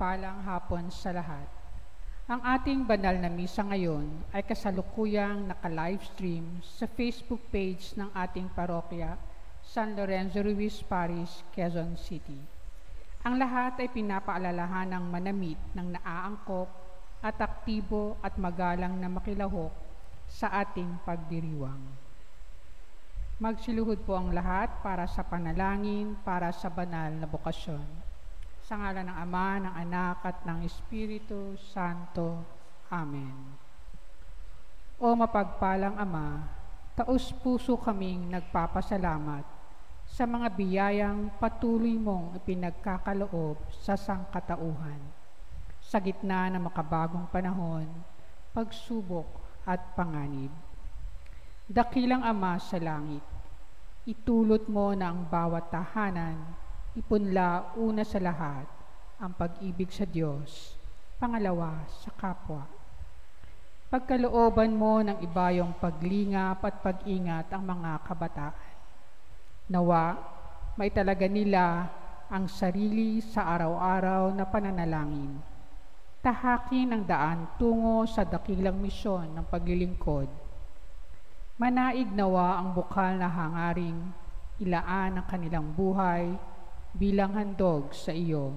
Mapagpalang hapon sa lahat. Ang ating banal na misa ngayon ay kasalukuyang naka-livestream sa Facebook page ng ating parokya, San Lorenzo Ruiz Parish, Quezon City. Ang lahat ay pinapaalalahan ng manamit ng naaangkop at aktibo at magalang na makilahok sa ating pagdiriwang. Magsiluhod po ang lahat para sa panalangin para sa banal na bokasyon. Sa ngalan ng Ama, ng Anak, at ng Espiritu Santo. Amen. O mapagpalang Ama, taos-puso kaming nagpapasalamat sa mga biyayang patuloy mong ipinagkakaloob sa sangkatauhan, sa gitna ng makabagong panahon, pagsubok at panganib. Dakilang Ama sa langit, itulot mo na ang bawat tahanan, ipunla una sa lahat ang pag-ibig sa Diyos, pangalawa sa kapwa. Pagkalooban mo ng ibayong paglingap at pag-ingat ang mga kabataan. Nawa, maitalaga nila ang sarili sa araw-araw na pananalangin. Tahakin ang daan tungo sa dakilang misyon ng paglilingkod. Manaig nawa ang bukal na hangaring ilaan ang kanilang buhay bilang handog sa iyo.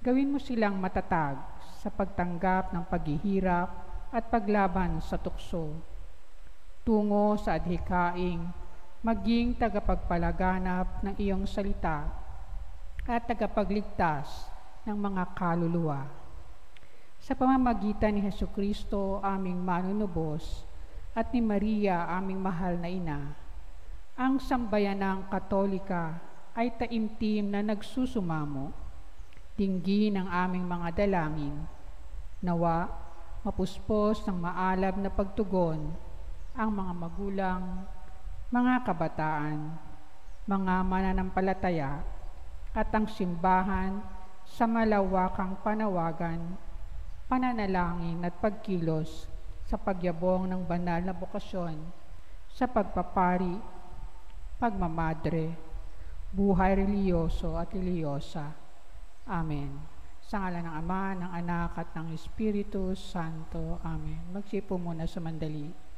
Gawin mo silang matatag sa pagtanggap ng paghihirap at paglaban sa tukso, tungo sa adhikaing maging tagapagpalaganap ng iyong salita at tagapagligtas ng mga kaluluwa. Sa pamamagitan ni Hesukristo, aming manunubos, at ni Maria, aming mahal na ina, ang sambayanang Katolika ay taimtim na nagsusumamo, dinggin ang aming mga dalangin. Nawa, mapuspos ng maalab na pagtugon ang mga magulang, mga kabataan, mga mananampalataya, at ang simbahan sa malawakang panawagan, pananalangin at pagkilos sa pagyabong ng banal na bokasyon, sa pagpapari, pagmamadre, buhay reliyoso at reliyosa. Amen. Sa ngalan ng Ama, ng Anak, at ng Espiritu Santo. Amen. Magsipo muna sa mandali.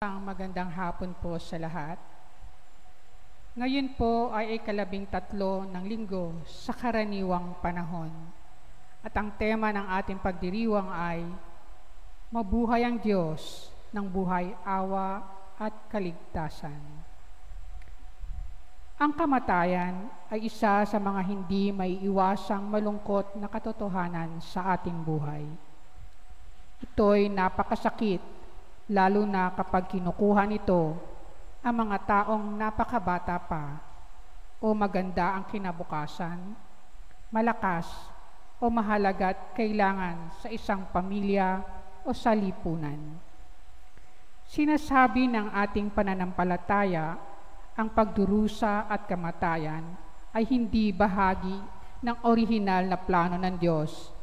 Magandang hapon po sa lahat. Ngayon po ay ika-13 ng linggo sa karaniwang panahon. At ang tema ng ating pagdiriwang ay Mabuhay ang Diyos ng buhay, awa at kaligtasan. Ang kamatayan ay isa sa mga hindi maiiwasang malungkot na katotohanan sa ating buhay. Ito'y napakasakit, lalo na kapag kinukuha nito ang mga taong napakabata pa o maganda ang kinabukasan, malakas o mahalaga at kailangan sa isang pamilya o sa lipunan. Sinasabi ng ating pananampalataya, ang pagdurusa at kamatayan ay hindi bahagi ng orihinal na plano ng Diyos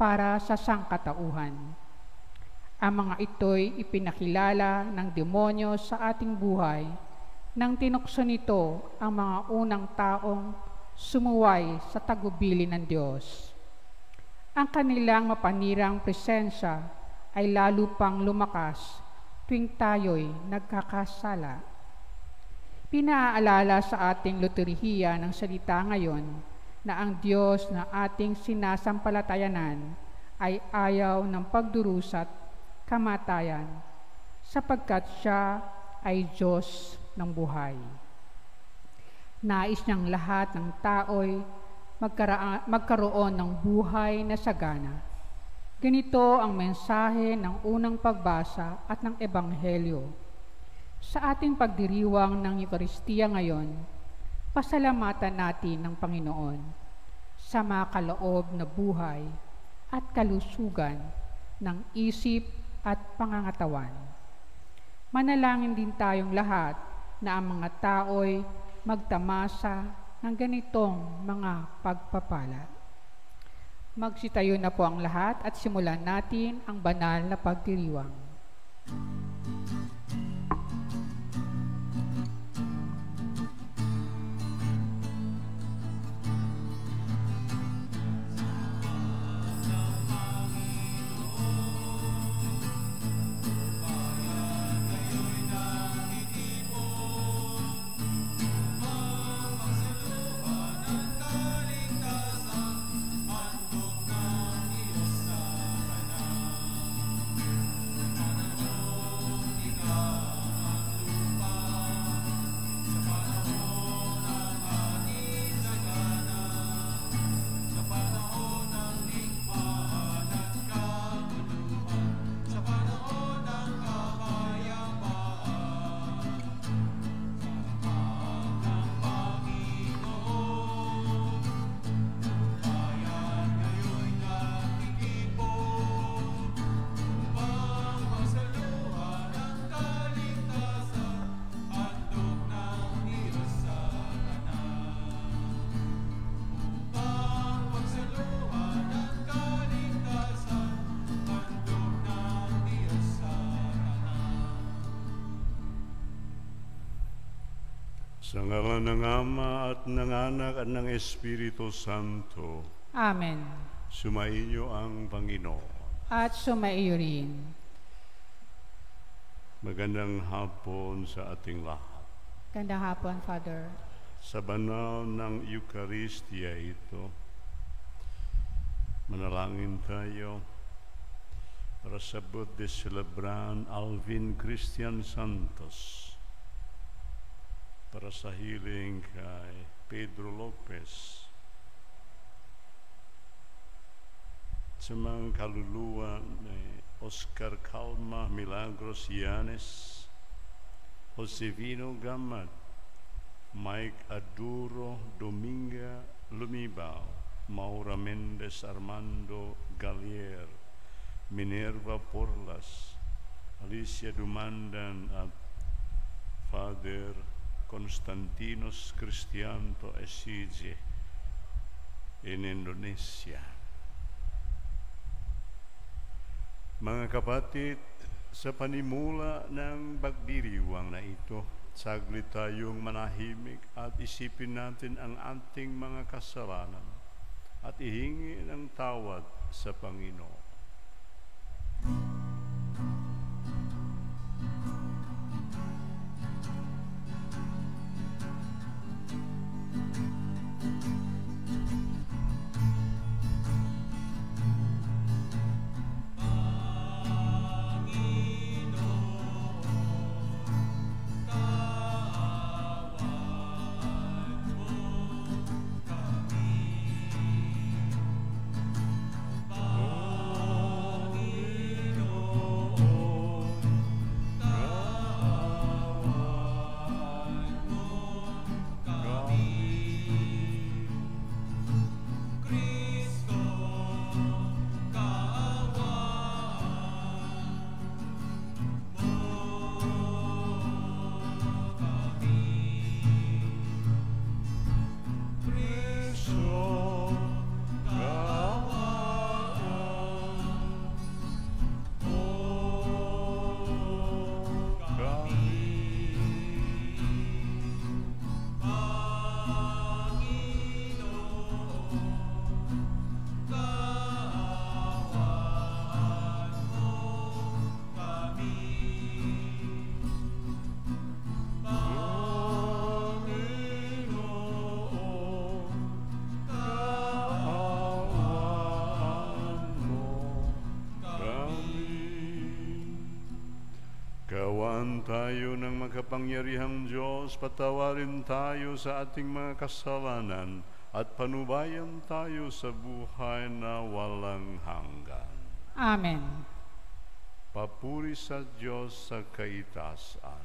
para sa sangkatauhan. Ang mga ito'y ipinakilala ng demonyo sa ating buhay nang tinukso nito ang mga unang taong sumuway sa tagubili ng Diyos. Ang kanilang mapanirang presensya ay lalo pang lumakas tuwing tayo'y nagkakasala. Pinaalala sa ating liturhiya ng salita ngayon na ang Diyos na ating sinasampalatayanan ay ayaw ng pagdurusa't kamatayan sapagkat Siya ay Diyos ng buhay. Nais niyang lahat ng tao'y magkaroon ng buhay na sagana. Ganito ang mensahe ng unang pagbasa at ng Ebanghelyo. Sa ating pagdiriwang ng Eucharistia ngayon, pasalamatan natin ng Panginoon sa makaloob na buhay at kalusugan ng isip at pangangatawan. Manalangin din tayong lahat na ang mga tao'y magtamasa ng ganitong mga pagpapala. Magsitayo na po ang lahat at simulan natin ang banal na pagdiriwang. Sa ngalan ng Ama at ng Anak at ng Espiritu Santo. Amen. Sumaiyo ang Panginoon. At sumaiyo rin. Magandang hapon sa ating lahat. Magandang hapon, Father. Sa banal ng Eucharistia ito, manalangin tayo para sabot de celebran Alvin Christian Santos, para sa healing kay Pedro Lopez, sa mga kaluluwa ni Oscar Calma Milagros Yanes, Josevino Gamad, Mike Aduro Dominga Lumibao, Maura Mendez Armando Gallier, Minerva Porlas, Alicia Dumandan at Father Constantinos Cristianto Esige in Indonesia. Mga kapatid, sa panimula ng pagdiriwang na ito, saglit tayong manahimik at isipin natin ang ating mga kasalanan at ihingi ng tawad sa Panginoon. Kaawaan tayo ng makapangyarihang Diyos, patawarin tayo sa ating mga kasalanan at panubayan tayo sa buhay na walang hanggan. Amen. Papuri sa Diyos sa kaitaasan.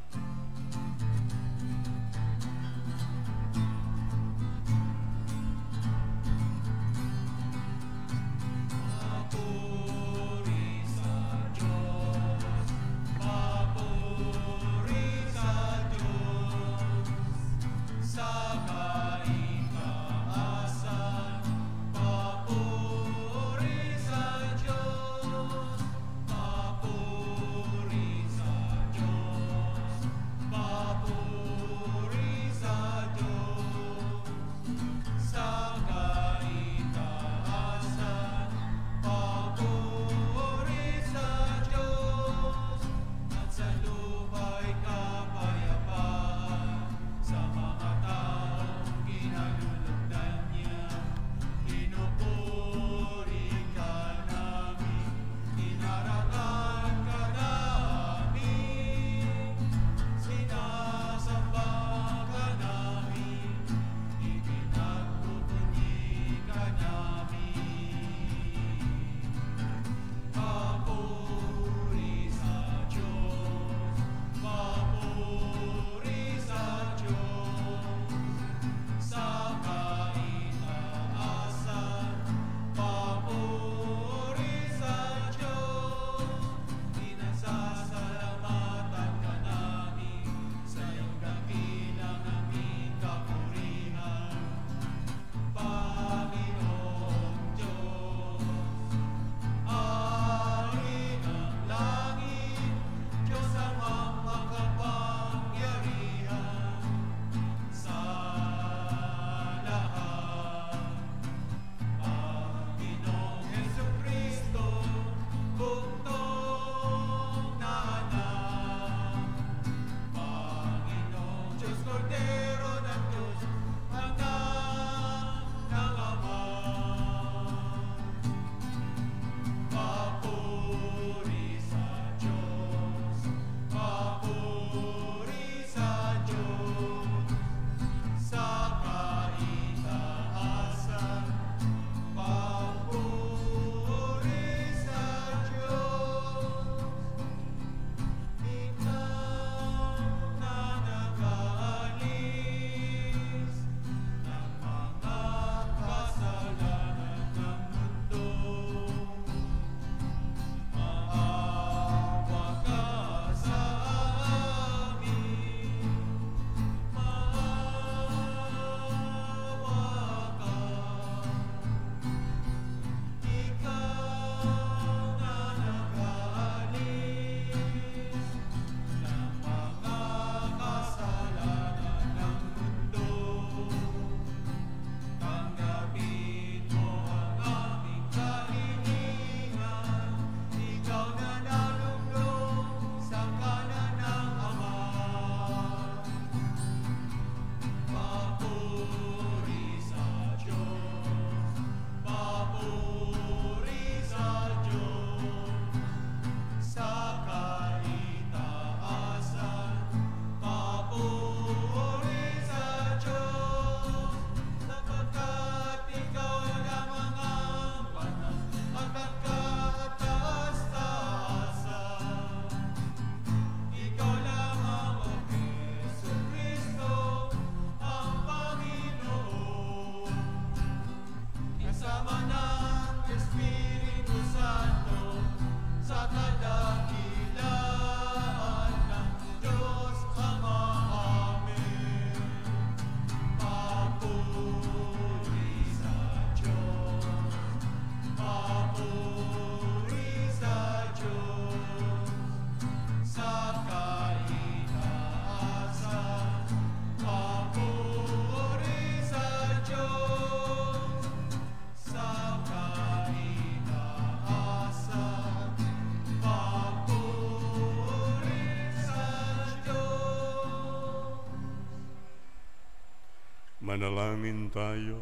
Manalangin tayo.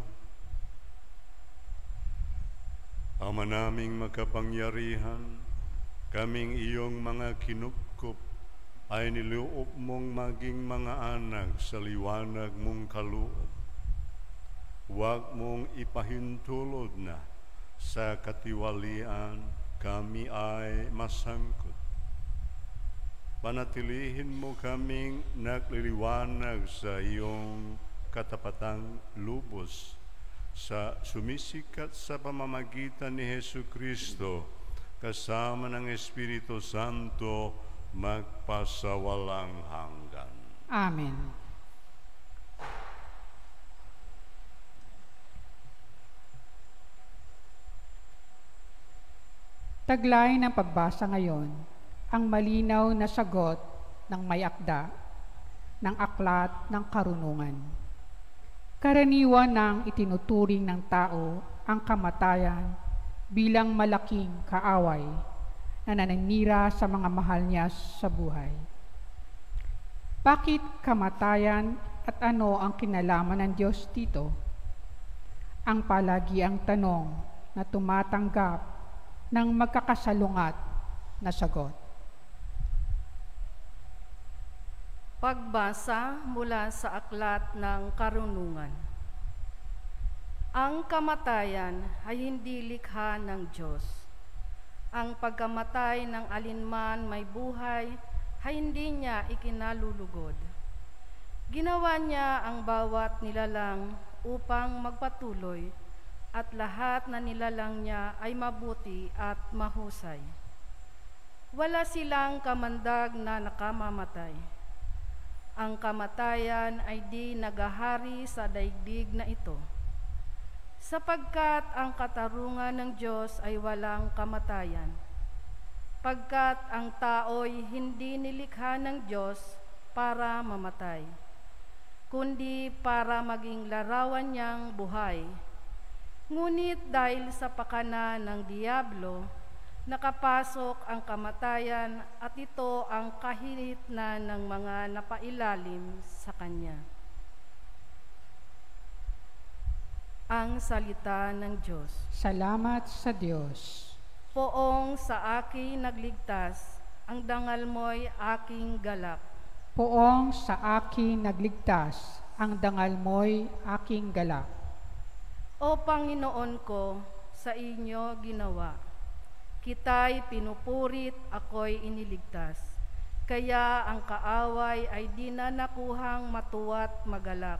Ama naming makapangyarihan, kaming iyong mga kinupkup ay niloob mong maging mga anak sa liwanag mong kaloob. Huwag mong ipahintulod na sa katiwalian kami ay masangkot. Panatilihin mo kaming nagliliwanag sa iyong katapatang lubos sa sumisikat sa pamamagitan ni Jesucristo kasama ng Espiritu Santo magpasawalang hanggan. Amen. Taglay ng pagbasa ngayon, ang malinaw na sagot ng may akda ng aklat ng karunungan. Karaniwan nang itinuturing ng tao ang kamatayan bilang malaking kaaway na nananira sa mga mahal niya sa buhay. Bakit kamatayan at ano ang kinalaman ng Diyos dito? Ang palagiang tanong na tumatanggap ng magkakasalungat na sagot. Pagbasa mula sa aklat ng karunungan. Ang kamatayan ay hindi likha ng Diyos. Ang pagkamatay ng alinman may buhay ay hindi niya ikinalulugod. Ginawa niya ang bawat nilalang upang magpatuloy at lahat na nilalang niya ay mabuti at mahusay. Wala silang kamandag na nakamamatay. Ang kamatayan ay di nagahari sa daigdig na ito, sapagkat ang katarungan ng Diyos ay walang kamatayan, pagkat ang tao'y hindi nilikha ng Diyos para mamatay, kundi para maging larawan niyang buhay. Ngunit dahil sa pakana ng Diablo, nakapasok ang kamatayan at ito ang kahitna ng mga napailalim sa kanya. Ang salita ng Diyos. Salamat sa Diyos. Poong sa akin nagligtas, ang dangal mo'y aking galak. Poong sa akin nagligtas, ang dangal mo'y aking galak. O Panginoon ko, sa inyo ginawa. Kita'y pinupurit, ako'y iniligtas. Kaya ang kaaway ay di na nakuhang matuwa't magalak.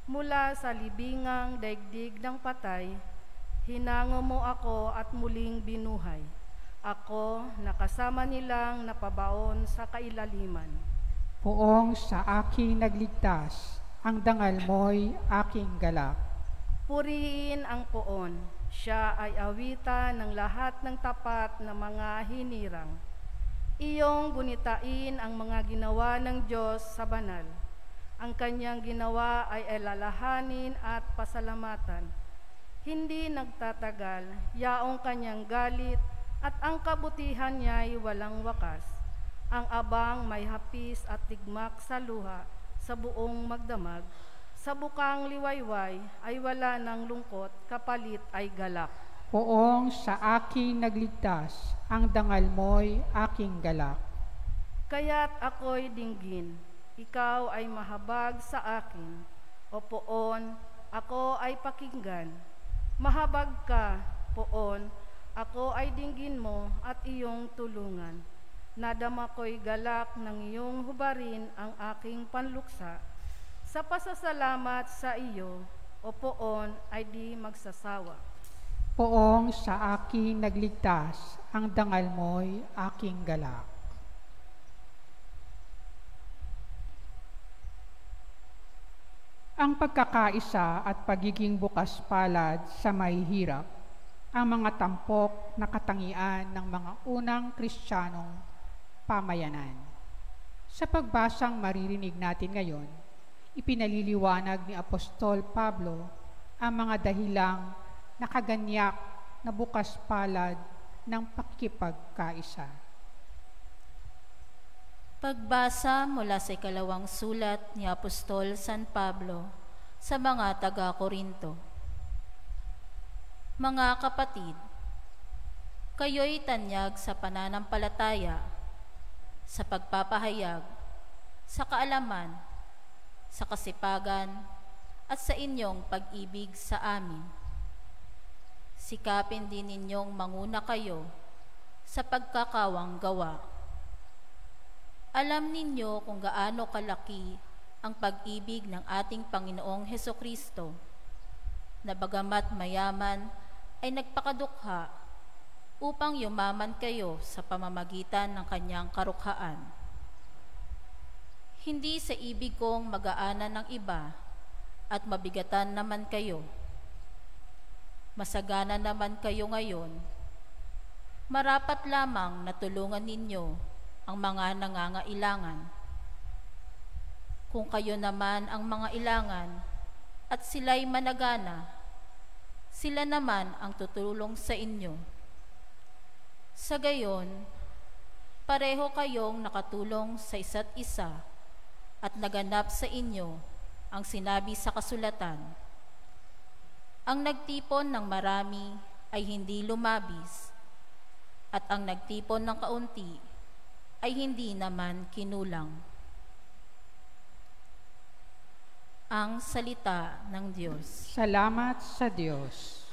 Mula sa libingang daigdig ng patay, hinango mo ako at muling binuhay. Ako nakasama nilang napabaon sa kailaliman. Poong sa akin nagligtas, ang dangal mo'y aking galak. Purihin ang poon, siya ay awitan ng lahat ng tapat na mga hinirang. Iyong gunitain ang mga ginawa ng Diyos sa banal. Ang kanyang ginawa ay alalahanin at pasalamatan. Hindi nagtatagal, yaong kanyang galit at ang kabutihan niya ay walang wakas. Ang abang may hapis at tigmak sa luha, sa buong magdamag. Sa bukang liwayway ay wala ng lungkot, kapalit ay galak. Poong sa akin nagligtas, ang dangal mo'y aking galak. Kaya't ako'y dinggin, ikaw ay mahabag sa akin. O poon, ako ay pakinggan. Mahabag ka, poon, ako ay dinggin mo at iyong tulungan. Nadama ko'y galak ng iyong hubarin ang aking panluksa. Sa pasasalamat sa iyo, o poon, ay di magsasawa. Poong sa akin nagligtas, ang dangal mo'y aking galak. Ang pagkakaisa at pagiging bukas palad sa may hirap, ang mga tampok na katangian ng mga unang Kristiyanong pamayanan. Sa pagbasang maririnig natin ngayon, ipinaliliwanag ni Apostol Pablo ang mga dahilang nakaganyak na bukas palad ng pakikipagkaisa. Pagbasa mula sa ikalawang sulat ni Apostol San Pablo sa mga taga-Korinto. Mga kapatid, kayo'y tanyag sa pananampalataya, sa pagpapahayag, sa kaalaman, sa kasipagan, at sa inyong pag-ibig sa amin. Sikapin din ninyong manguna kayo sa pagkakawang gawa. Alam ninyo kung gaano kalaki ang pag-ibig ng ating Panginoong Hesukristo, na bagamat mayaman ay nagpakadukha upang yumaman kayo sa pamamagitan ng kanyang karukhaan. Hindi sa ibig kong mag-aanan ng iba at mabigatan naman kayo. Masagana naman kayo ngayon. Marapat lamang na tulungan ninyo ang mga nangangailangan. Kung kayo naman ang mga ilangan at sila'y managana, sila naman ang tutulong sa inyo. Sa gayon, pareho kayong nakatulong sa isa't isa at naganap sa inyo ang sinabi sa kasulatan. Ang nagtipon ng marami ay hindi lumabis, at ang nagtipon ng kaunti ay hindi naman kinulang. Ang salita ng Diyos. Salamat sa Diyos.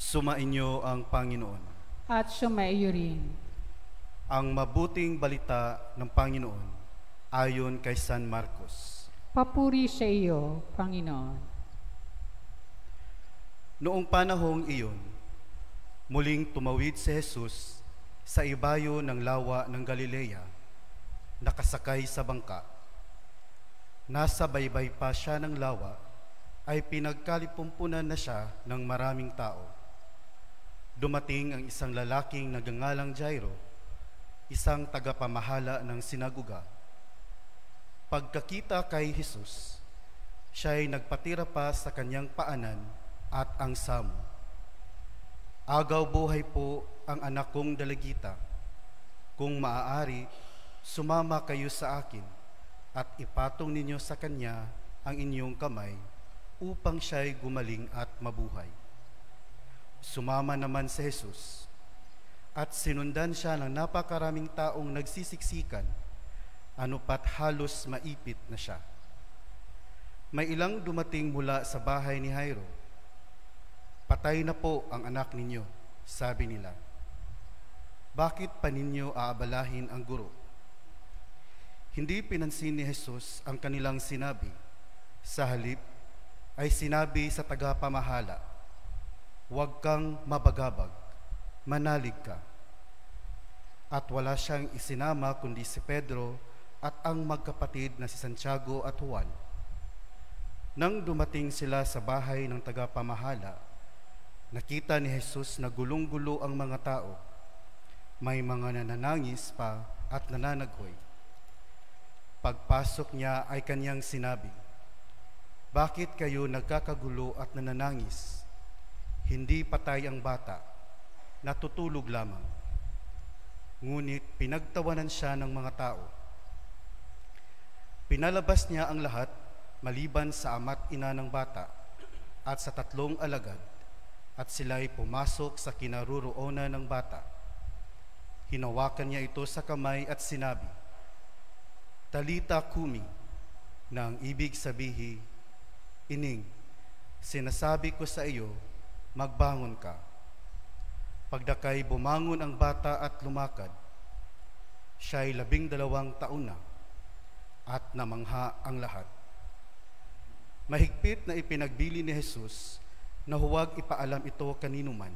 Sumainyo ang Panginoon. At sumaiyo rin. Ang mabuting balita ng Panginoon ayon kay San Marcos. Papuri sa iyo, Panginoon. Noong panahong iyon, muling tumawid si Jesus sa ibayo ng lawa ng Galilea, nakasakay sa bangka. Nasa baybay pa siya ng lawa, ay pinagkalipumpunan na siya ng maraming tao. Dumating ang isang lalaking nagngangalang Jairo, isang tagapamahala ng sinagoga. Pagkakita kay Jesus, siya ay nagpatira pa sa kanyang paanan at ang samo. Agaw buhay po ang anak kong dalagita. Kung maaari, sumama kayo sa akin at ipatong ninyo sa kanya ang inyong kamay upang siya'y gumaling at mabuhay. Sumama naman si Jesus at sinundan siya ng napakaraming taong nagsisiksikan, anupat halos maipit na siya. May ilang dumating mula sa bahay ni Jairo. Patay na po ang anak ninyo, sabi nila. Bakit pa ninyo aabalahin ang guro? Hindi pinansin ni Jesus ang kanilang sinabi. Sa halip ay sinabi sa tagapamahala, huwag kang mabagabag, manalig ka. At wala siyang isinama kundi si Pedro at ang magkapatid na si Santiago at Juan. Nang dumating sila sa bahay ng tagapamahala, nakita ni Jesus na gulong-gulo ang mga tao. May mga nananangis pa at nananaghoy. Pagpasok niya ay kanyang sinabi, bakit kayo nagkakagulo at nananangis? Hindi patay ang bata, natutulog lamang. Ngunit pinagtawanan siya ng mga tao. Pinalabas niya ang lahat maliban sa ama't ina ng bata at sa 3 alagad, at sila'y pumasok sa kinaruroonan ng bata. Hinawakan niya ito sa kamay at sinabi, Talita kumi, na ang ibig sabihin, Ining, sinasabi ko sa iyo, magbangon ka. Pagdakay bumangon ang bata at lumakad, Siya'y 12 taon na at namangha ang lahat. Mahigpit na ipinagbili ni Jesus na huwag ipaalam ito kanino man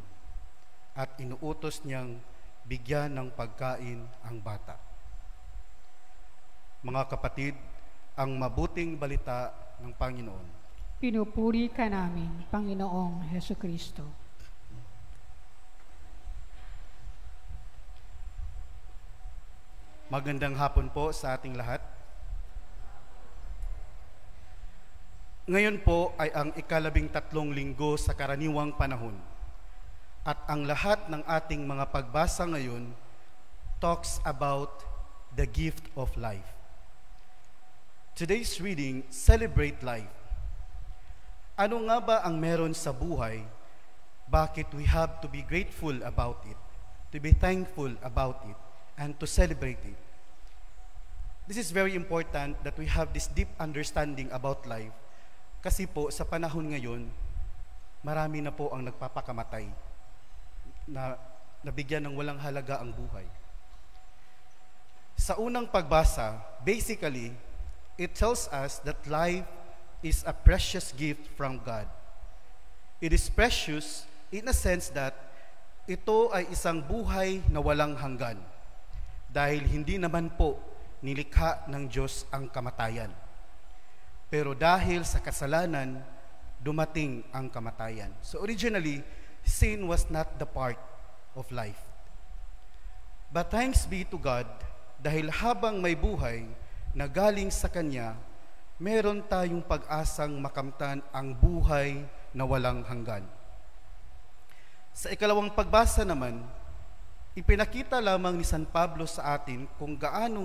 at inuutos niyang bigyan ng pagkain ang bata. Mga kapatid, ang mabuting balita ng Panginoon. Pinupuri ka namin, Panginoong Hesus Kristo. Magandang hapon po sa ating lahat. Ngayon po ay ang 13 linggo sa karaniwang panahon. At ang lahat ng ating mga pagbasa ngayon talks about the gift of life. Today's reading, Celebrate Life. Ano nga ba ang meron sa buhay? Bakit we have to be grateful about it, to be thankful about it, and to celebrate it? This is very important that we have this deep understanding about life. Kasi po, sa panahon ngayon, marami na po ang nagpapakamatay na nabigyan ng walang halaga ang buhay. Sa unang pagbasa, basically, it tells us that life is a precious gift from God. It is precious in a sense that ito ay isang buhay na walang hanggan dahil hindi naman po nilikha ng Diyos ang kamatayan. Pero dahil sa kasalanan, dumating ang kamatayan. So originally, sin was not the part of life. But thanks be to God, dahil habang may buhay na galing sa Kanya, meron tayong pag-asang makamtan ang buhay na walang hanggan. Sa ikalawang pagbasa naman, ipinakita lamang ni San Pablo sa atin kung ano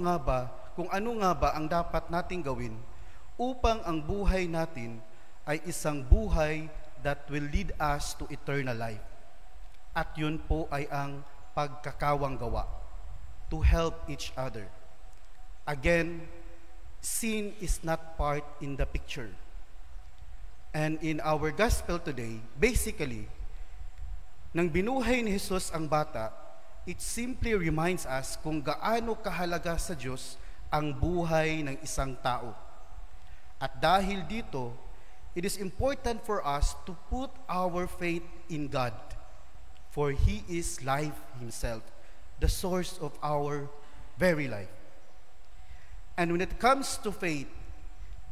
nga ba ang dapat nating gawin upang ang buhay natin ay isang buhay that will lead us to eternal life. At yun po ay ang pagkakawang gawa, to help each other. Again, sin is not part in the picture. And in our gospel today, basically, nang binuhay ni Jesus ang bata, it simply reminds us kung gaano kahalaga sa Diyos ang buhay ng isang tao. At dahil dito, it is important for us to put our faith in God, for He is life Himself, the source of our very life. And when it comes to faith,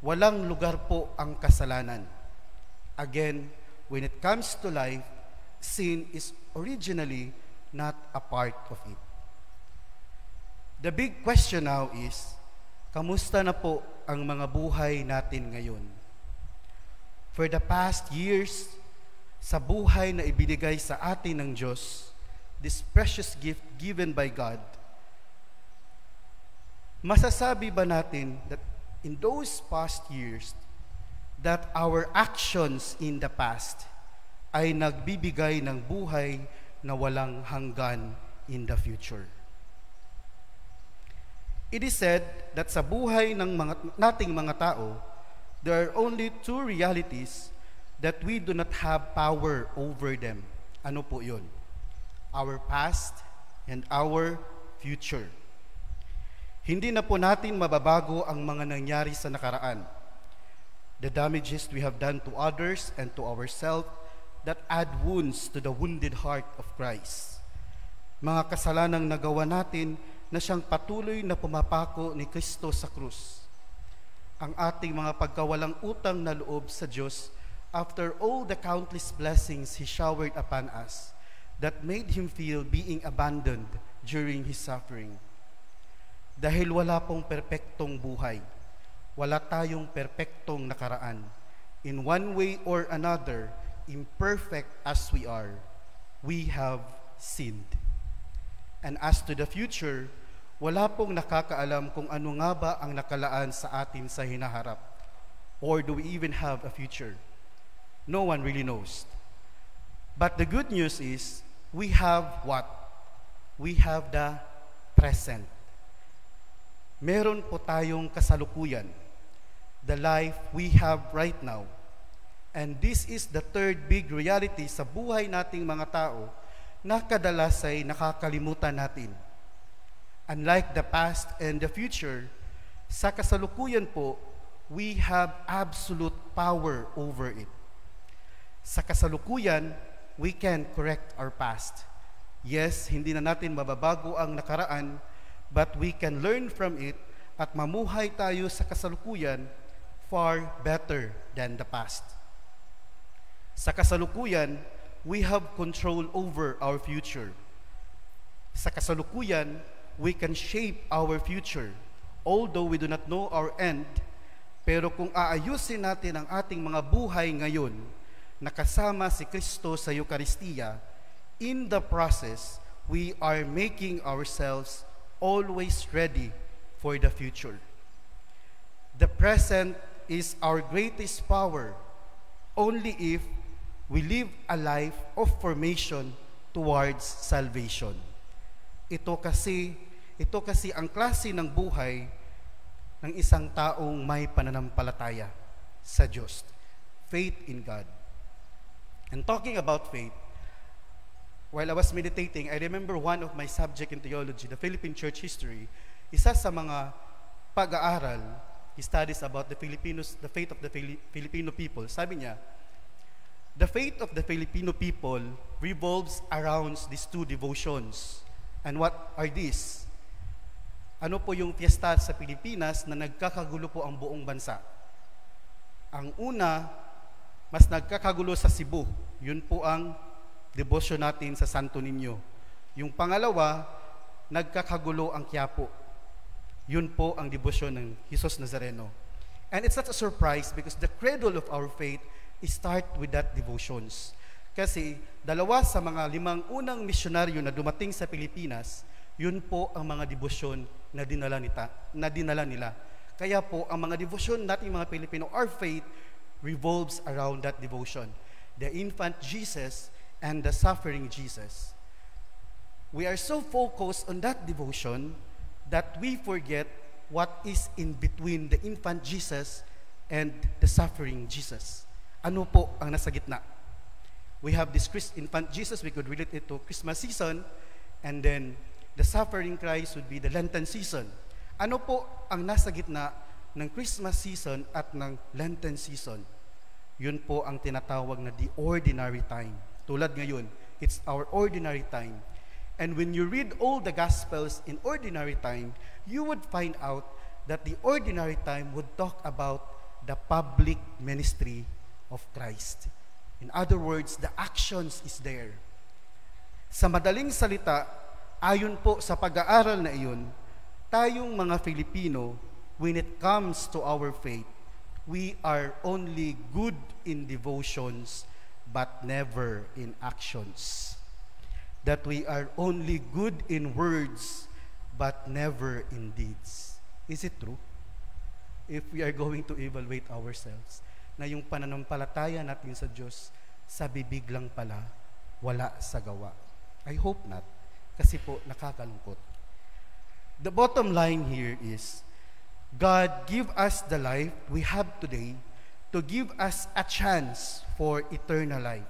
walang lugar po ang kasalanan. Again, when it comes to life, sin is originally not a part of it. The big question now is, kamusta na po ang mga buhay natin ngayon? For the past years, sa buhay na ibinigay sa atin ng Diyos, this precious gift given by God, masasabi ba natin that in those past years, that our actions in the past ay nagbibigay ng buhay na walang hanggan in the future? It is said that sa buhay ng nating mga tao, there are only two realities that we do not have power over them. Ano po yun? Our past and our future. Hindi na po natin mababago ang mga nangyari sa nakaraan. The damages we have done to others and to ourselves that add wounds to the wounded heart of Christ. Mga kasalanang nagawa natin na siyang patuloy na pumapako ni Kristo sa krus. Ang ating mga pagkawalang utang na loob sa Diyos after all the countless blessings He showered upon us that made Him feel being abandoned during His suffering. Dahil wala pong perpektong buhay, wala tayong perpektong nakaraan. In one way or another, imperfect as we are, we have sinned. And as to the future, wala pong nakakaalam kung ano nga ba ang nakalaan sa atin sa hinaharap. Or do we even have a future? No one really knows. But the good news is, we have what? We have the present. Meron po tayong kasalukuyan, the life we have right now. And this is the third big reality sa buhay nating mga tao na kadalas ay nakakalimutan natin. Unlike the past and the future, sa kasalukuyan po, we have absolute power over it. Sa kasalukuyan, we can correct our past. Yes, hindi na natin mababago ang nakaraan, but we can learn from it at mamuhay tayo sa kasalukuyan far better than the past. Sa kasalukuyan, we have control over our future. Sa kasalukuyan, we can shape our future. Although we do not know our end, pero kung aayusin natin ang ating mga buhay ngayon, nakasama si Kristo sa Eucharistia, in the process, we are making ourselves always ready for the future. The present is our greatest power only if we live a life of formation towards salvation. Ito kasi ang klase ng buhay ng isang taong may pananampalataya sa Diyos. Faith in God. And talking about faith, while I was meditating, I remember one of my subject in theology, the Philippine church history. Isa sa mga pag-aaral, he studies about the faith of the Filipino people. Sabi niya, the faith of the Filipino people revolves around these two devotions. And what are these? Ano po yung fiesta sa Pilipinas na nagkakagulo po ang buong bansa? Ang una, mas nagkakagulo sa Cebu. Yun po ang devotion natin sa Santo Niño. Yung pangalawa, nagkakagulo ang Quiapo. Yun po ang devotion ng Jesus Nazareno. And it's not a surprise because the cradle of our faith is start with that devotions. Kasi dalawa sa mga 5 unang misyonaryo na dumating sa Pilipinas, yun po ang mga debosyon na dinala nila. Kaya po, ang mga debosyon nating mga Pilipino, our faith revolves around that devotion. The infant Jesus and the suffering Jesus. We are so focused on that devotion that we forget what is in between the infant Jesus and the suffering Jesus. Ano po ang nasa gitna? We have this infant Jesus, we could relate it to Christmas season, and then the suffering Christ would be the Lenten season. Ano po ang nasa gitna ng Christmas season at ng Lenten season? Yun po ang tinatawag na the ordinary time. Tulad ngayon, it's our ordinary time. And when you read all the Gospels in ordinary time, you would find out that the ordinary time would talk about the public ministry of Christ. In other words, the actions is there. Sa madaling salita, ayon po sa pag-aaral na iyon, tayong mga Filipino, when it comes to our faith, we are only good in devotions, but never in actions. That we are only good in words, but never in deeds. Is it true? If we are going to evaluate ourselves, na yung pananampalataya natin sa Diyos, sa bibig lang pala, wala sa gawa. I hope not, kasi po nakakalungkot. The bottom line here is, God give us the life we have today to give us a chance for eternal life.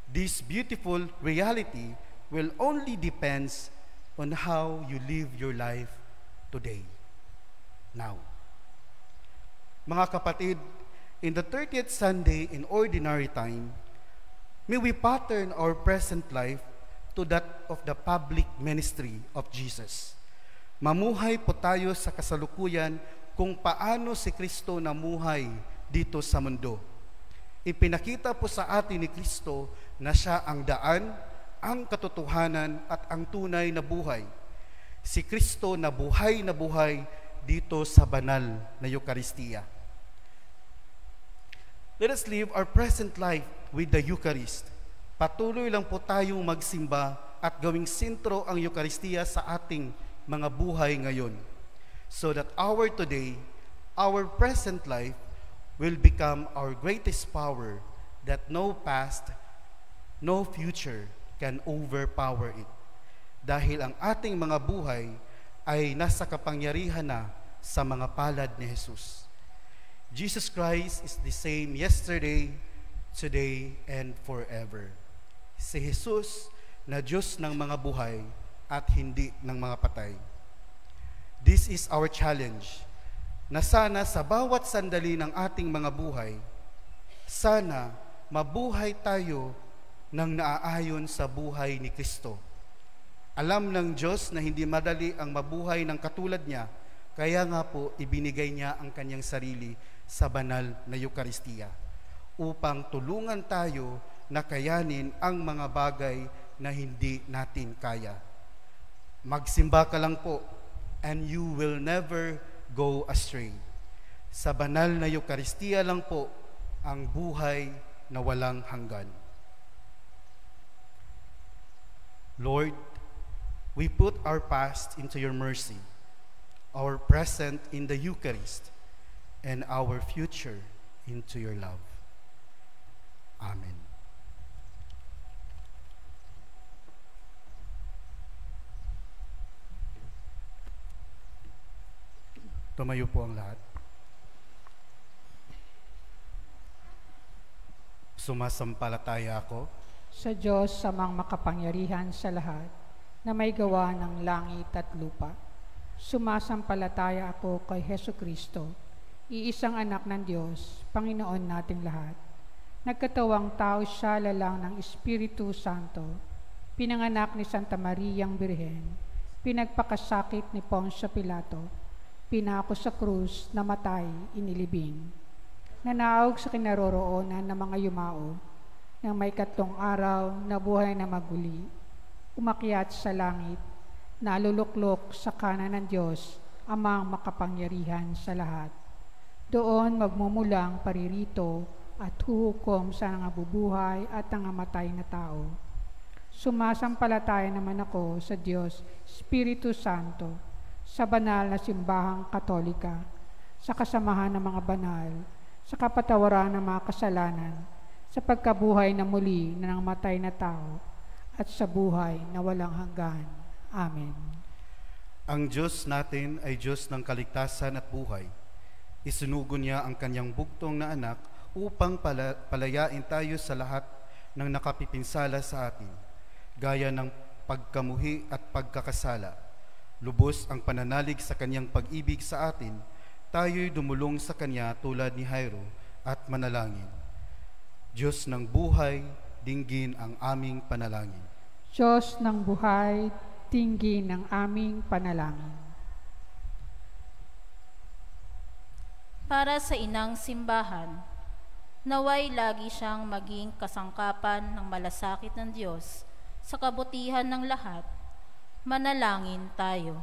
This beautiful reality will only depends on how you live your life today, now. Mga kapatid, in the 30th Sunday in ordinary time, may we pattern our present life to that of the public ministry of Jesus. Mamuhay po tayo sa kasalukuyan kung paano si Kristo namuhay dito sa mundo. Ipinakita po sa atin ni Kristo na siya ang daan, ang katotohanan at ang tunay na buhay. Si Kristo na buhay dito sa banal na Eucharistia. Let us live our present life with the Eucharist. Patuloy lang po tayong magsimba at gawing sentro ang Eucharistia sa ating mga buhay ngayon, so that our today, our present life, will become our greatest power, that no past, no future can overpower it. Dahil ang ating mga buhay ay nasa kapangyarihan na sa mga palad ni Jesus. Jesus Christ is the same yesterday, today, and forever. Si Jesus na Diyos ng mga buhay, at hindi ng mga patay. This is our challenge, na sana sa bawat sandali ng ating mga buhay, sana mabuhay tayo ng naaayon sa buhay ni Kristo. Alam ng Diyos na hindi madali ang mabuhay ng katulad niya, kaya nga po ibinigay niya ang kanyang sarili sa banal na Eukaristiya upang tulungan tayo na kayanin ang mga bagay na hindi natin kaya. Magsimba ka lang po and you will never go astray. Sa banal na Eukaristiya lang po ang buhay na walang hanggan. Lord, we put our past into your mercy, our present in the Eucharist, and our future into your love. Amen. Tumayo po ang lahat. Sumasampalataya ako Sa Diyos samang makapangyarihan sa lahat, na may gawa ng langit at lupa. Sumasampalataya ako kay Hesu Kristo, iisang anak ng Diyos, Panginoon nating lahat. Nagkatawang tao siya lalang ng Espiritu Santo, pinanganak ni Santa Mariang Birhen, pinagpakasakit ni Poncio Pilato, pinako sa krus, namatay, inilibing. Nanaog sa kinaroroonan ng mga yumao, ng may 3 araw na buhay na maguli, umakyat sa langit, naluluklok sa kanan ng Diyos, Amang makapangyarihan sa lahat. Doon magmumulang paririto at huhukom sa nangabubuhay at nangamatay na tao. Sumasampalataya naman ako sa Diyos, Espiritu Santo, sa banal na simbahang Katolika, sa kasamahan ng mga banal, sa kapatawaran ng mga kasalanan, sa pagkabuhay na muli na nangamatay na tao, at sa buhay na walang hanggan. Amen. Ang Diyos natin ay Diyos ng kaligtasan at buhay. Isinugo niya ang kanyang bugtong na anak upang palayain tayo sa lahat ng nakapipinsala sa atin, gaya ng pagkamuhi at pagkakasala. Lubos ang pananalig sa kanyang pag-ibig sa atin, tayo'y dumulong sa kanya tulad ni Jairo at manalangin. Diyos ng buhay, dinggin ang aming panalangin. Diyos ng buhay, tinggin ang aming panalangin. Para sa inang simbahan, naway lagi siyang maging kasangkapan ng malasakit ng Diyos sa kabutihan ng lahat. Manalangin tayo.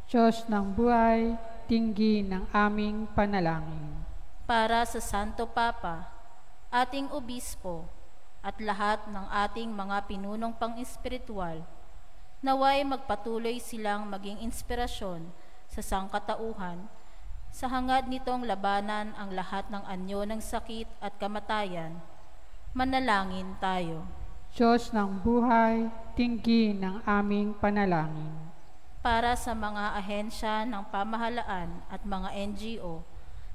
Diyos ng buhay, tinggin ang aming panalangin. Para sa Santo Papa, ating obispo, at lahat ng ating mga pinunong pang-espiritual, naway magpatuloy silang maging inspirasyon sa sangkatauhan, sa hangad nitong labanan ang lahat ng anyo ng sakit at kamatayan. Manalangin tayo. Diyos ng buhay, tinggin ang aming panalangin. Para sa mga ahensya ng pamahalaan at mga NGO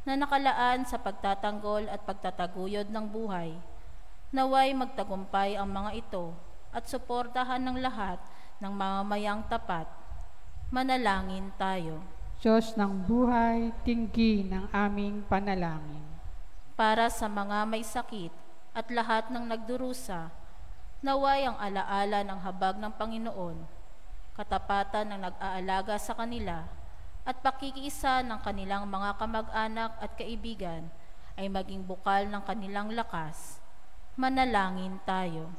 na nakalaan sa pagtatanggol at pagtataguyod ng buhay, naway magtagumpay ang mga ito at suportahan ng lahat ng mamamayang tapat. Manalangin tayo. Diyos ng buhay, tinggin ang aming panalangin. Para sa mga may sakit at lahat ng nagdurusa, naway ang alaala ng habag ng Panginoon, katapatan ng nag-aalaga sa kanila, at pakikiisa ng kanilang mga kamag-anak at kaibigan ay maging bukal ng kanilang lakas. Manalangin tayo.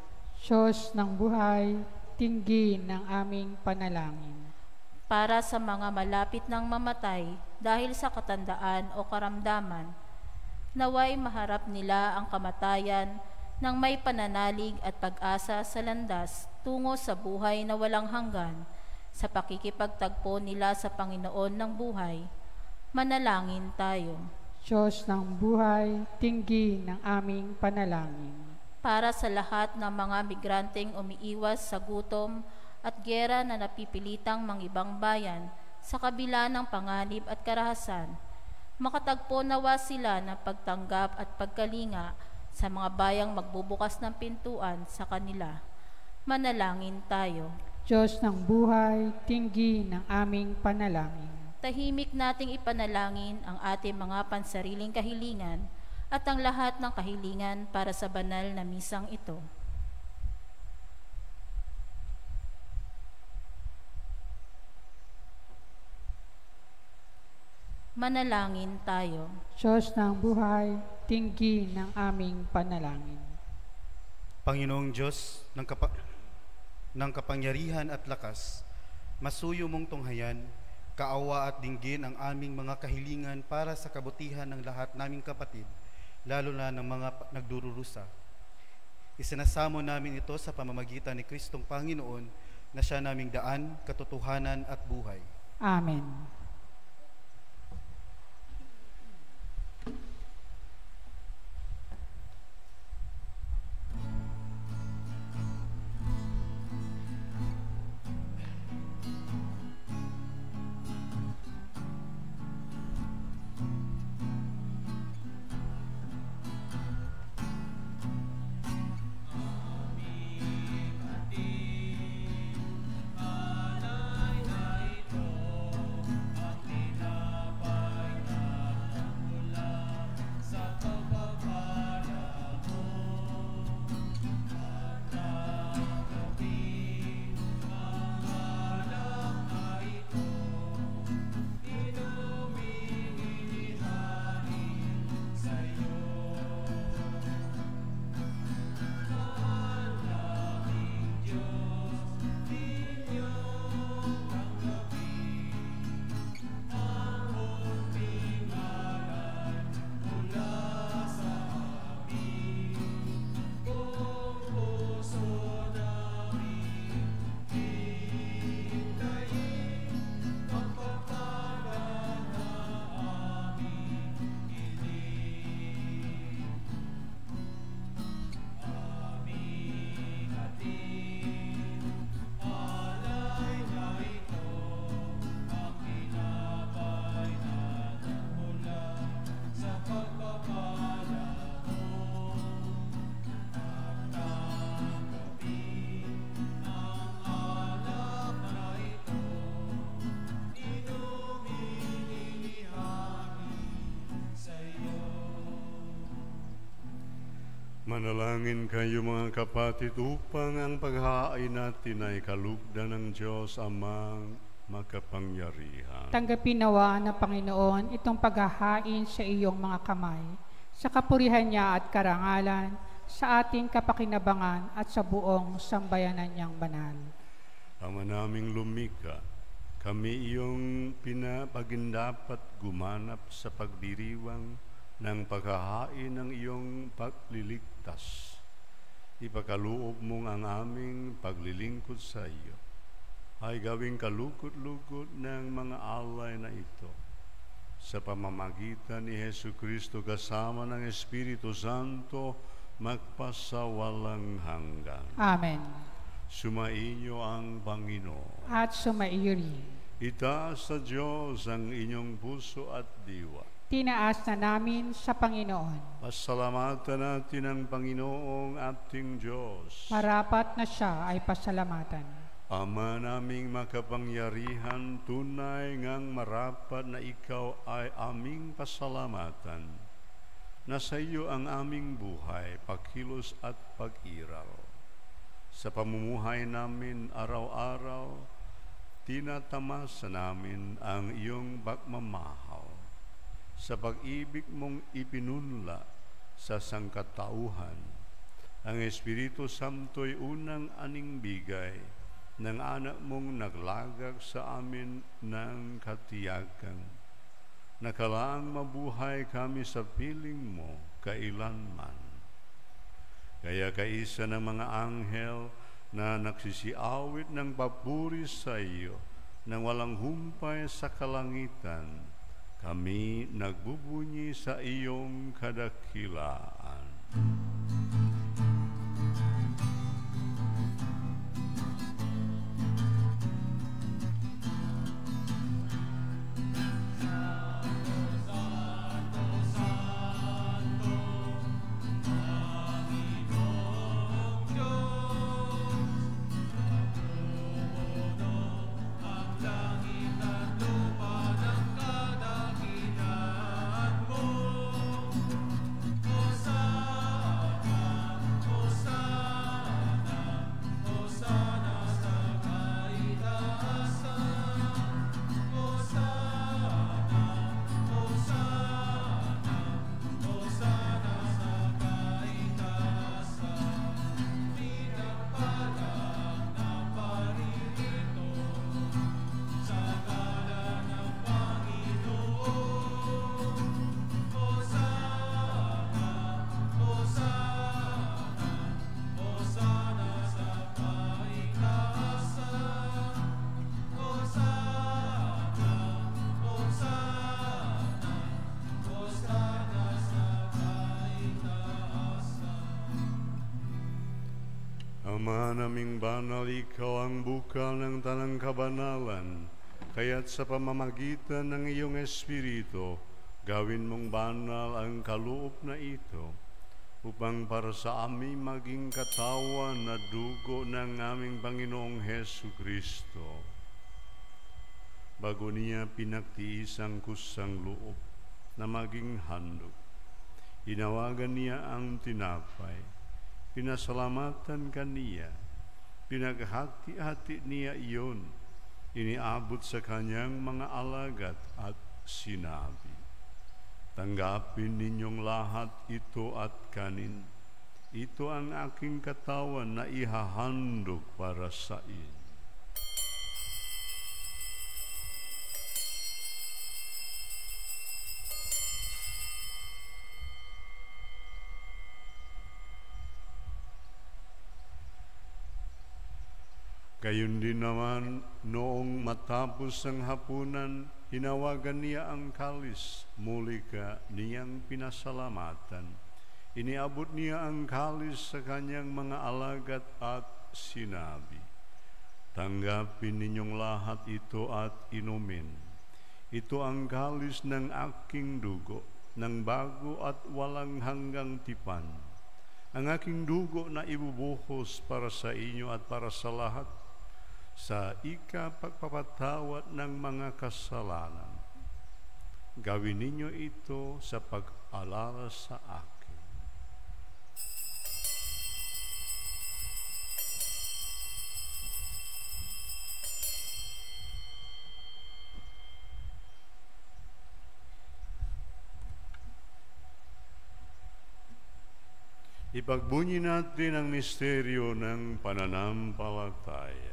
Diyos ng buhay, tinggin ang aming panalangin. Para sa mga malapit ng mamatay dahil sa katandaan o karamdaman, naway maharap nila ang kamatayan ng may pananalig at pag-asa sa landas tungo sa buhay na walang hanggan, sa pakikipagtagpo nila sa Panginoon ng buhay. Manalangin tayo. Diyos ng buhay, tinggin ang aming panalangin. Para sa lahat ng mga migranteng umiiwas sa gutom at giyera na napipilitang mangibang bayan sa kabila ng panganib at karahasan, makatagpo nawa sila ng pagtanggap at pagkalinga sa mga bayang magbubukas ng pintuan sa kanila. Manalangin tayo. Diyos ng buhay, tinggi ng aming panalangin. Tahimik nating ipanalangin ang ating mga pansariling kahilingan at ang lahat ng kahilingan para sa banal na misang ito. Manalangin tayo. Diyos ng buhay, tinggi ng aming panalangin. Panginoong Diyos ng kapangyarihan at lakas, masuyo mong tunghayan, kaawa at dinggin ang aming mga kahilingan para sa kabutihan ng lahat naming kapatid, lalo na ng mga nagdururusa. Isinasamo namin ito sa pamamagitan ni Kristong Panginoon na siya naming daan, katotohanan at buhay. Amen. Manalangin kayo mga kapatid upang ang paghahain natin ay kalugdan ng Diyos Amang makapangyarihan. Tanggapin nawa ng Panginoon itong paghahain sa iyong mga kamay, sa kapurihan niya at karangalan, sa ating kapakinabangan at sa buong sambayanan niyang banal. Ama naming lumikha, kami iyong pinapagindapat gumanap sa pagdiriwang ng paghahain ng iyong pagliligtas. Ipakaluob mong ang aming paglilingkod sa iyo ay gawing kalugod-lugod ng mga alay na ito. Sa pamamagitan ni Hesu Kristo kasama ng Espiritu Santo, magpasawalang hanggan. Amen. Sumainyo ang Panginoon. At sumaiyo rin. Itaas sa Diyos ang inyong puso at diwa. Tinaas na namin sa Panginoon. Pasalamatan natin ang Panginoong ating Diyos. Marapat na siya ay pasalamatan. Ama naming makapangyarihan, tunay ngang marapat na ikaw ay aming pasalamatan. Nasa iyo ang aming buhay, pagkilos at pag-iral. Sa pamumuhay namin araw-araw, tinatamasa namin ang iyong pagmamahal. Sa pag-ibig mong ipinunla sa sangkatauhan, ang Espiritu Santo'y unang aningbigay ng anak mong naglagak sa amin ng katiyakan. Nakalaang mabuhay kami sa piling mo kailanman. Kaya kaisa ng mga anghel na nagsisiawit ng papuri sa iyo nang walang humpay sa kalangitan, kami nagbubunyi sa iyong kadakilaan. Ama naming banal, ikaw ang bukal ng tanang kabanalan, kaya't sa pamamagitan ng iyong Espiritu, gawin mong banal ang kaloob na ito, upang para sa amin maging katawan na dugo ng aming Panginoong Hesu Kristo. Bago niya pinagtiis ang kusang loob na maging handog, inawagan niya ang tinapay, pinasalamatan kaniya, pinaghati-hati niya iyon, iniabot sa kanyang mga alagad at sinabi, "Tanggapin ninyong lahat ito at kanin. Ito ang aking katawan na ihahandog para sa inyo." Gayon din naman, noong matapos ang hapunan, hinawagan niya ang kalis, muli ka niyang pinasalamatan. Iniabot niya ang kalis sa kanyang mga alagad at sinabi, "Tanggapin ninyong lahat ito at inumin. Ito ang kalis ng aking dugo, ng bago at walang hanggang tipan. Ang aking dugo na ibubuhos para sa inyo at para sa lahat, sa ikapagpapatawad ng mga kasalanan. Gawin ninyo ito sa pag-alala sa akin." Ipagbunyi natin ang misteryo ng pananampalataya.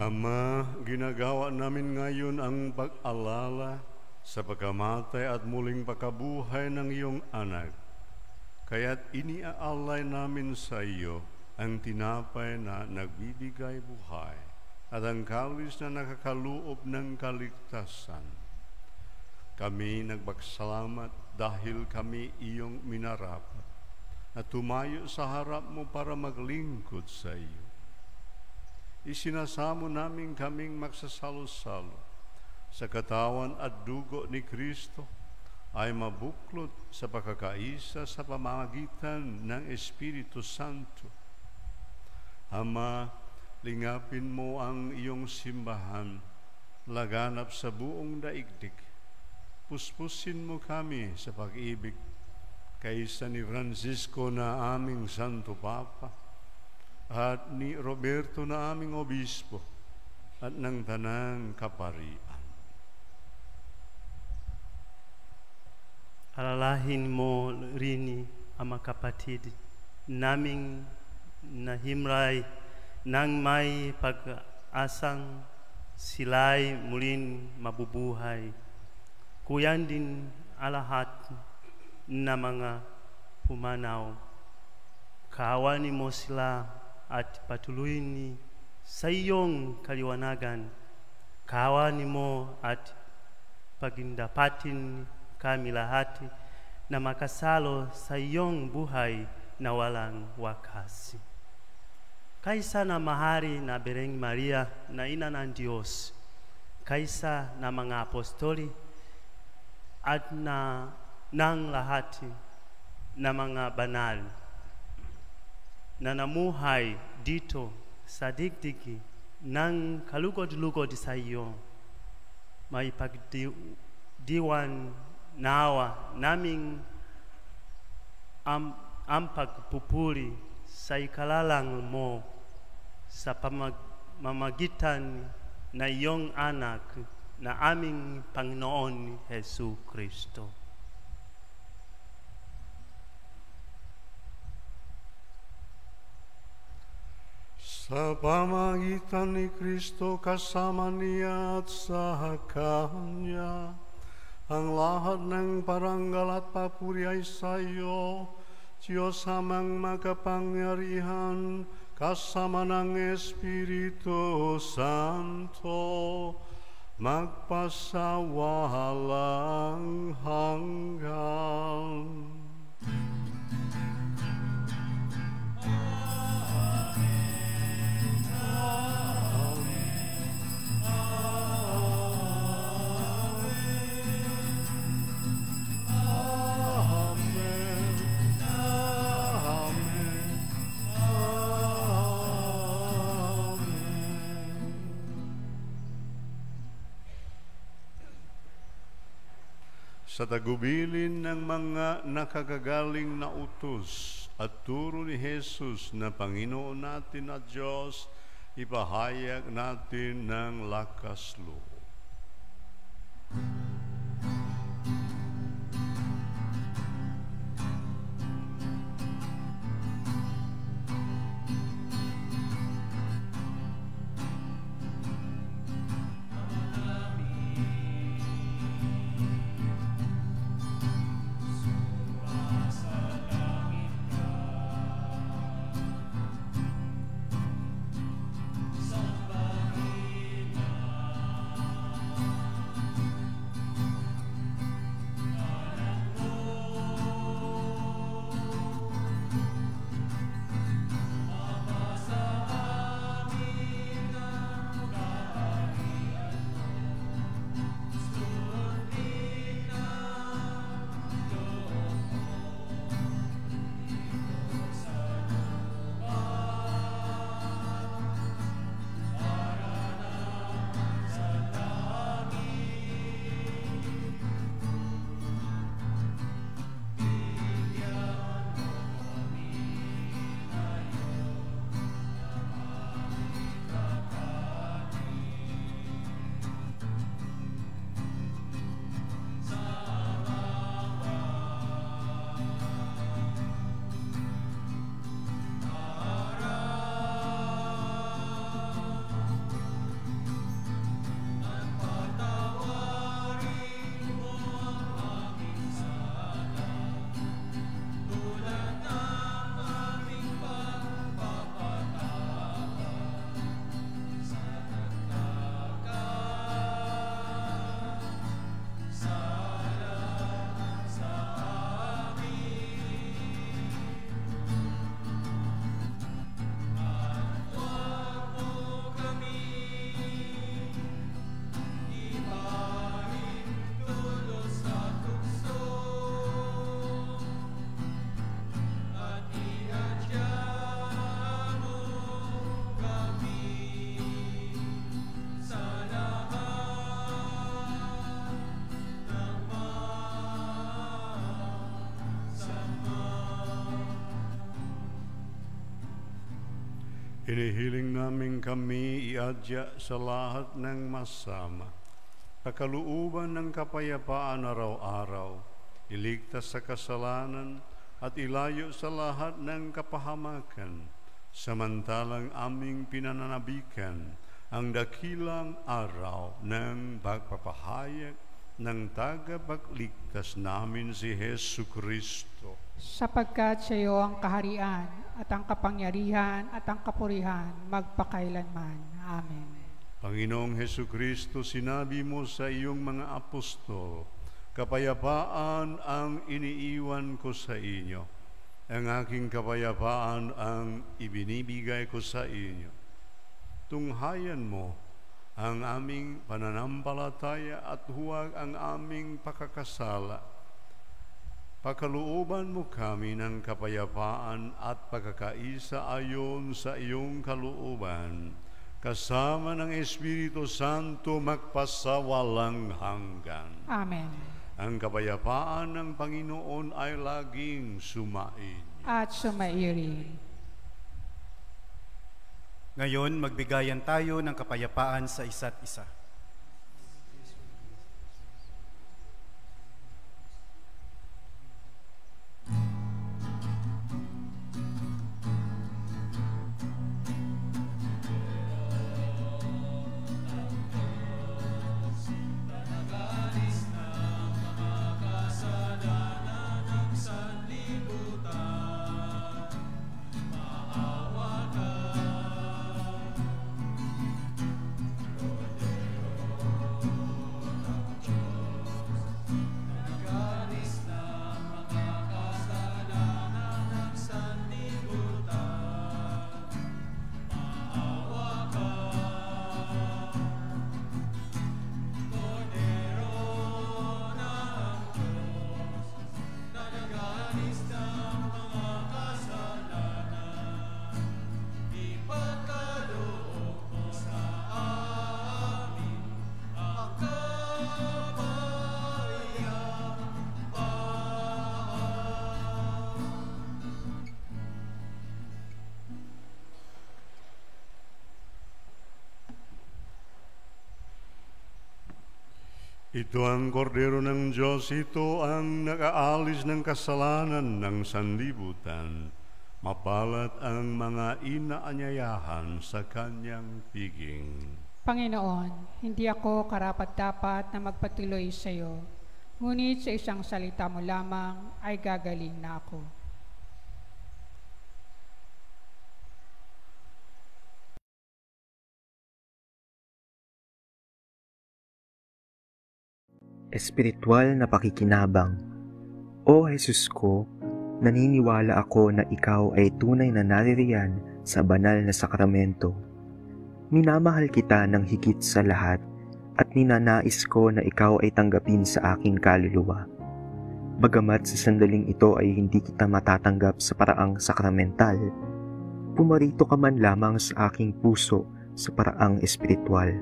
Ama, ginagawa namin ngayon ang pag-alala sa pagkamatay at muling pagkabuhay ng iyong anak. Kaya't iniaalay namin sa iyo ang tinapay na nagbibigay buhay at ang kalis na nakakaloob ng kaligtasan. Kami nagpasalamat dahil kami iyong minarapat na tumayo sa harap mo para maglingkod sa iyo. Isinasamo namin kaming magsasalo-salo sa katawan at dugo ni Kristo ay mabuklod sa pagkakaisa sa pamamagitan ng Espiritu Santo. Ama, lingapin mo ang iyong simbahan, laganap sa buong daigdig. Puspusin mo kami sa pag-ibig kaysa ni Francisco na aming Santo Papa, at ni Roberto na aming obispo, at ng tanang kaparian. Alalahin mo rin ang mga kapatid naming nahimray nang may pag-asang sila'y muling mabubuhay. Kuyan din alahat na mga pumanaw. Kaawani mo sila at patuloyin sa iyong kaliwanagan. Kaawani mo at pagindapatin kami lahat na makasalo sa iyong buhay na walang wakas. Kaysa na mahari na Birheng Maria na ina ng Diyos, kaysa na mga apostoli at na ng lahat na mga banal na namuhay dito sa digdig ng kalugod-lugod sa iyo, may pagdiwan nawa naming ang pagpupuri sa ikalalang mo sa pamamagitan na iyong anak na aming Panginoon Hesu Kristo. Sa pamagitan ni Kristo kasama niya at sa Kanya, ang lahat ng parangal at papuri ay sa iyo, Diyos amang makapangyarihan, kasama ng Espiritu Santo, magpasawalang hanggan. Sa tagubilin ng mga nakagagaling na utos at turo ni Jesus na Panginoon natin at Diyos, ipahayag natin ng lakas loob. Hinihiling namin kami iadya sa lahat ng masama, pagkalooban ng kapayapaan araw-araw, iligtas sa kasalanan at ilayo sa lahat ng kapahamakan, samantalang aming pinananabikan ang dakilang araw ng pagpapahayag ng tagapagligtas namin si Hesu Kristo. Sapagkat sa iyo ang kaharian at ang kapangyarihan at ang kapurihan magpakailanman. Amen. Panginoong Hesu Kristo, sinabi mo sa iyong mga apostol, kapayapaan ang iniiwan ko sa inyo. Ang aking kapayapaan ang ibinibigay ko sa inyo. Tunghayan mo ang aming pananampalataya at huwag ang aming pakakasala. Pagkalooban mo kami ng kapayapaan at pagkakaisa ayon sa iyong kalooban, kasama ng Espiritu Santo magpasawalang hanggan. Amen. Ang kapayapaan ng Panginoon ay laging sumain. At sumairin. Ngayon, magbigayan tayo ng kapayapaan sa isa't isa. Ito ang kordero ng Diyos, ito ang nakaalis ng kasalanan ng sanlibutan. Mapalat ang mga inaanyayahan sa kanyang piging. Panginoon, hindi ako karapat-dapat na magpatuloy sa iyo, ngunit sa isang salita mo lamang ay gagaling na ako. Espiritual na pakikinabang. O Jesus ko, naniniwala ako na ikaw ay tunay na naririyan sa banal na sakramento. Minamahal kita ng higit sa lahat at ninanais ko na ikaw ay tanggapin sa aking kaluluwa. Bagamat sa sandaling ito ay hindi kita matatanggap sa paraang sakramental, pumarito ka man lamang sa aking puso sa paraang espiritual.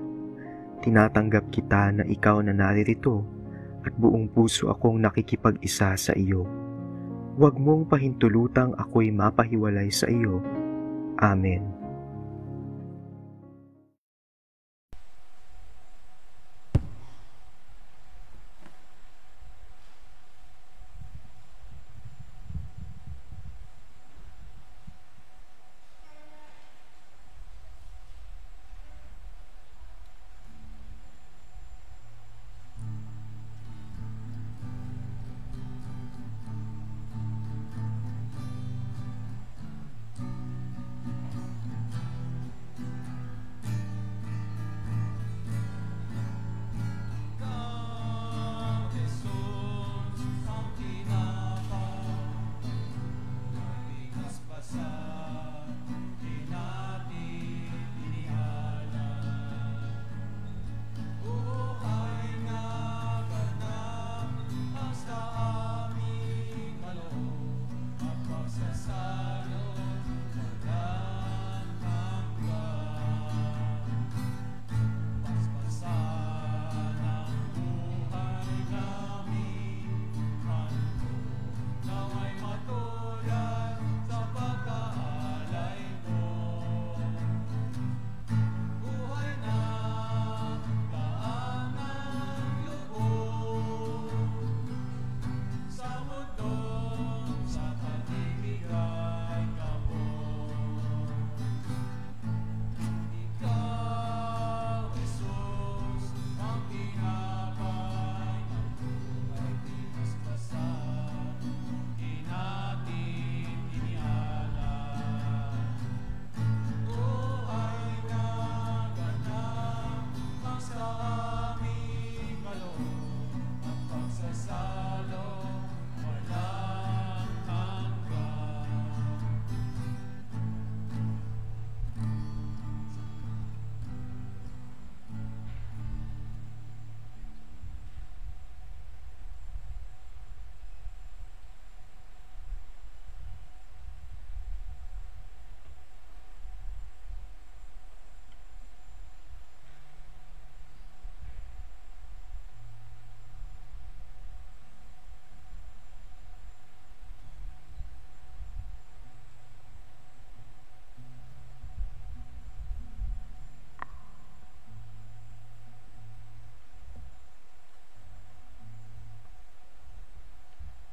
Tinatanggap kita na ikaw na naririto at buong puso akong nakikipag-isa sa iyo. Huwag mong pahintulutang ako'y mapahiwalay sa iyo. Amen.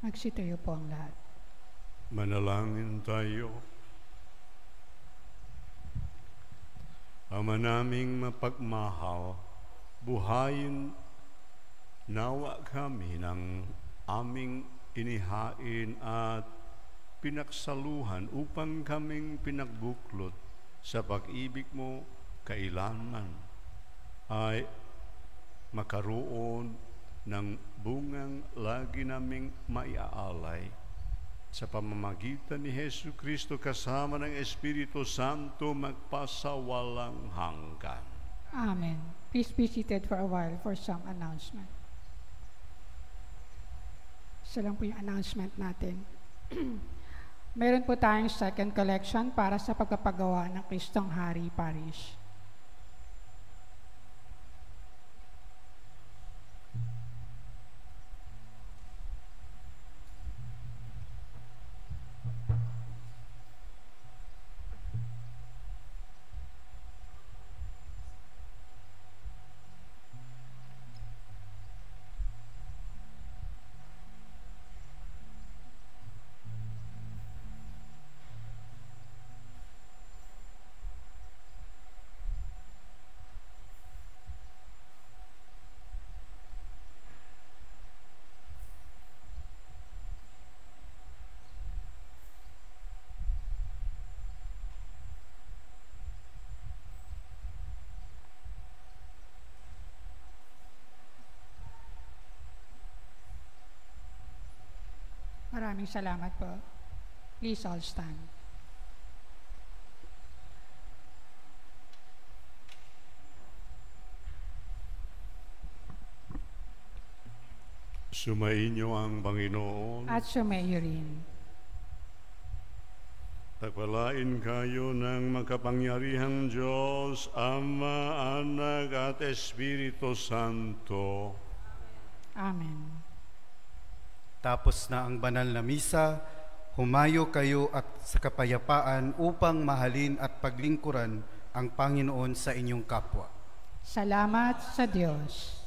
Magsitayo po ang lahat. Manalangin tayo. Ama naming mapagmahal, buhayin nawa kami ng aming inihain at pinaksaluhan upang kaming pinagbuklot sa pag-ibig mo kailanman ay makaroon ng bungang lagi naming maiaalay sa pamamagitan ni Hesu Kristo kasama ng Espiritu Santo magpasawalang hanggan. Amen. Please be seated for a while for some announcement. Isa lang po yung announcement natin. Meron po tayong second collection para sa pagpapagawa ng Kristong Hari Parish. Maraming salamat po. Please all stand. Sumainyo ang Panginoon. At sumayo rin. Pagpalain kayo ng makapangyarihang Diyos, Ama, Anak at Espiritu Santo. Amen. Tapos na ang banal na misa, humayo kayo at sa kapayapaan upang mahalin at paglingkuran ang Panginoon sa inyong kapwa. Salamat sa Diyos.